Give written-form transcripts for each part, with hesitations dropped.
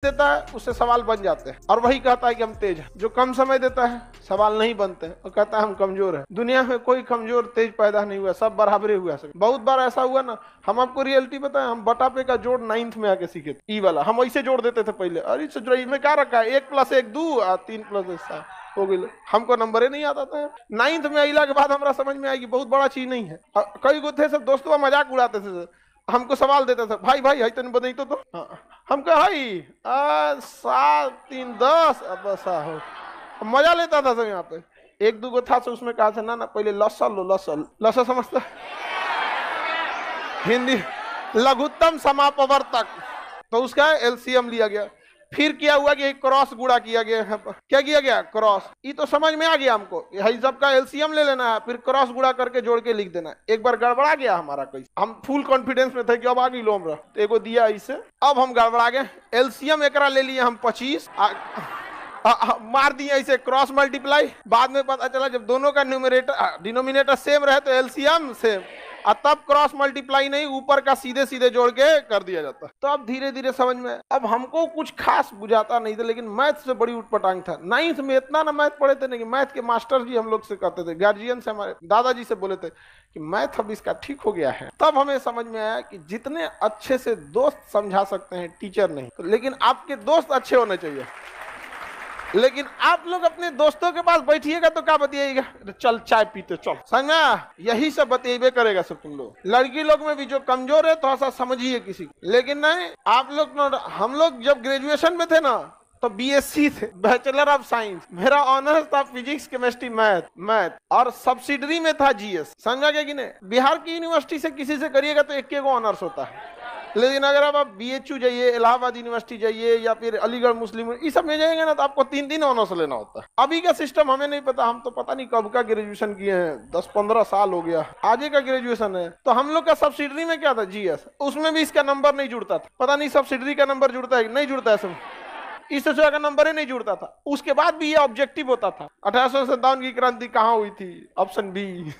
देता है उससे सवाल बन जाते हैं और वही कहता है कि हम तेज हैं। जो कम समय देता है सवाल नहीं बनते हैं और कहता है हम कमजोर हैं। दुनिया में कोई कमजोर तेज पैदा नहीं हुआ, सब बराबरे हुआ। सब बहुत बार ऐसा हुआ ना, हम आपको रियलिटी बताएं, हम बटा पे का जोड़ 9th में आके सीखे थे। ई वाला हम ऐसे जोड़ देते थे पहले, अरे इसमें क्या रखा है 1 + 1 2 और 3 + 1 7 हो गई। हमको नंबर ही नहीं आता था। 9th में अला के बाद हमरा समझ में आएगी बहुत बड़ा चीज नहीं है। कई गो थे सब दोस्तों मजाक उड़ाते थे, हमको सवाल देता था, भाई भाई है तेन बदई तो हम कहा 7 3 10 बस हो। मजा लेता था सब। यहाँ पे 1 2 गो था, उसमें कहा था ना पहले लसा लो, लसा समझता हिंदी लघुत्तम समापवर्तक, तो उसका एलसीएम लिया गया। फिर क्या हुआ कि क्रॉस गुणा किया गया। क्या किया गया? क्रॉस। ये तो समझ में आ गया हमको, यही सबका एलसीएम ले लेना है, फिर क्रॉस गुणा करके जोड़ के लिख देना। एक बार गड़बड़ा गया हमारा, कैसे हम फुल कॉन्फिडेंस में थे कि अब आ गई लो हमरा, तो एगो दिया इसे, अब हम गड़बड़ा गए। एलसीएम एकरा ले लिए हम 25, मार दिए इसे क्रॉस मल्टीप्लाई। बाद में पता चला जब दोनों का न्यूमरेटर डिनोमिनेटर सेम रहे तो एलसीएम सेम, और तब क्रॉस मल्टीप्लाई नहीं, ऊपर का सीधे सीधे जोड़ के कर दिया जाता। तो अब धीरे धीरे समझ में, अब हमको कुछ खास बुझाता नहीं था, लेकिन मैथ से बड़ी उठपटांग था। 9th में इतना ना मैथ पढ़े थे नहीं, मैथ के मास्टर जी हम लोग से कहते थे, गार्जियन से, हमारे दादाजी से बोले थे कि मैथ अब इसका ठीक हो गया है। तब हमें समझ में आया कि जितने अच्छे से दोस्त समझा सकते हैं टीचर नहीं, लेकिन आपके दोस्त अच्छे होने चाहिए। लेकिन आप लोग अपने दोस्तों के पास बैठिएगा तो क्या बतियाएगा, चल चाय पीते चल, समझा, यही सब बतिएबे करेगा सब तुम लोग। लड़की लोग में भी जो कमजोर है थोड़ा सा समझिए किसी को, लेकिन नहीं आप लोग। हम लोग जब ग्रेजुएशन में थे ना तो बीएससी थे, बैचलर ऑफ साइंस। मेरा ऑनर्स था फिजिक्स केमिस्ट्री मैथ और सब्सिडरी में था जीएस, समझा गया कि नहीं। बिहार की यूनिवर्सिटी से किसी से करिएगा तो 1 ऑनर्स होता है, लेकिन अगर आप बीएचयू जाइए, इलाहाबाद यूनिवर्सिटी जाइए या फिर अलीगढ़ मुस्लिम, इस सब में जाएंगे ना तो आपको 3 ऑनर्स लेना होता है। अभी का सिस्टम हमें नहीं पता, हम तो पता नहीं कब का ग्रेजुएशन किए हैं, 10-15 साल हो गया, आगे का ग्रेजुएशन है। तो हम लोग का सब्सिडरी में क्या था, जीएस, उसमें भी इसका नंबर नहीं जुड़ता था। पता नहीं सब्सिडरी का नंबर जुड़ता है नहीं जुड़ता है, सब इस का नंबर ही नहीं जुड़ता था। उसके बाद भी ये ऑब्जेक्टिव होता था, 1857 की क्रांति कहाँ हुई थी, ऑप्शन बी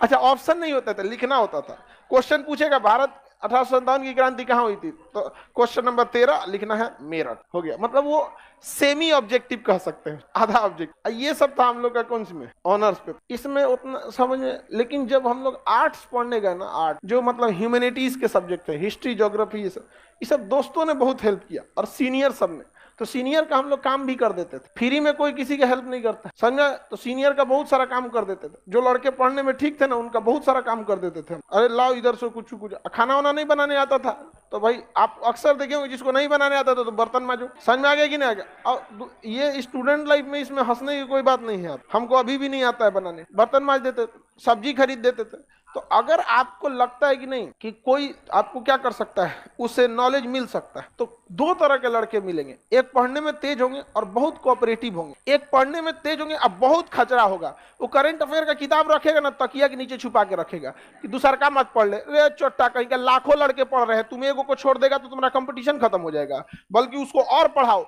अच्छा ऑप्शन नहीं होता था, लिखना होता था। क्वेश्चन पूछेगा भारत 1857 की क्रांति कहाँ हुई थी, तो क्वेश्चन नंबर 13 लिखना है मेरठ, हो गया। मतलब वो सेमी ऑब्जेक्टिव कह सकते हैं, आधा ऑब्जेक्ट। ये सब था हम लोग का कौन सी में, ऑनर्स पे, इसमें उतना समझ में। लेकिन जब हम लोग आर्ट्स पढ़ने गए ना, आर्ट जो मतलब ह्यूमैनिटीज के सब्जेक्ट है, हिस्ट्री ज्योग्राफी, ये सब दोस्तों ने बहुत हेल्प किया और सीनियर सब ने। तो सीनियर का हम लोग काम भी कर देते थे, फ्री में कोई किसी का हेल्प नहीं करता, समझा। तो सीनियर का बहुत सारा काम कर देते थे। जो लड़के पढ़ने में ठीक थे ना, उनका बहुत सारा काम कर देते थे। अरे लाओ इधर से कुछ खाना वाना नहीं बनाने आता था तो भाई आप अक्सर देखेंगे जिसको नहीं बनाने आता था तो बर्तन मांजो, समझ में आ गया कि नहीं आ गया। और ये स्टूडेंट लाइफ में इसमें हंसने की कोई बात नहीं है। हमको अभी भी नहीं आता है बनाने, बर्तन मांज देते थे, सब्जी खरीद देते थे। तो अगर आपको लगता है कि नहीं कि कोई आपको क्या कर सकता है, उससे नॉलेज मिल सकता है, तो 2 तरह के लड़के मिलेंगे। एक पढ़ने में तेज होंगे और बहुत कोऑपरेटिव होंगे, एक पढ़ने में तेज होंगे अब बहुत खचरा होगा। वो करंट अफेयर का किताब रखेगा ना, तकिया के नीचे छुपा के रखेगा कि दूसरा का मत पढ़ ले, रे चोट्टा कहीं का, लाखों लड़के पढ़ रहे हैं, तुम एगो को छोड़ देगा तो तुम्हारा कंपटीशन खत्म हो जाएगा, बल्कि उसको और पढ़ाओ।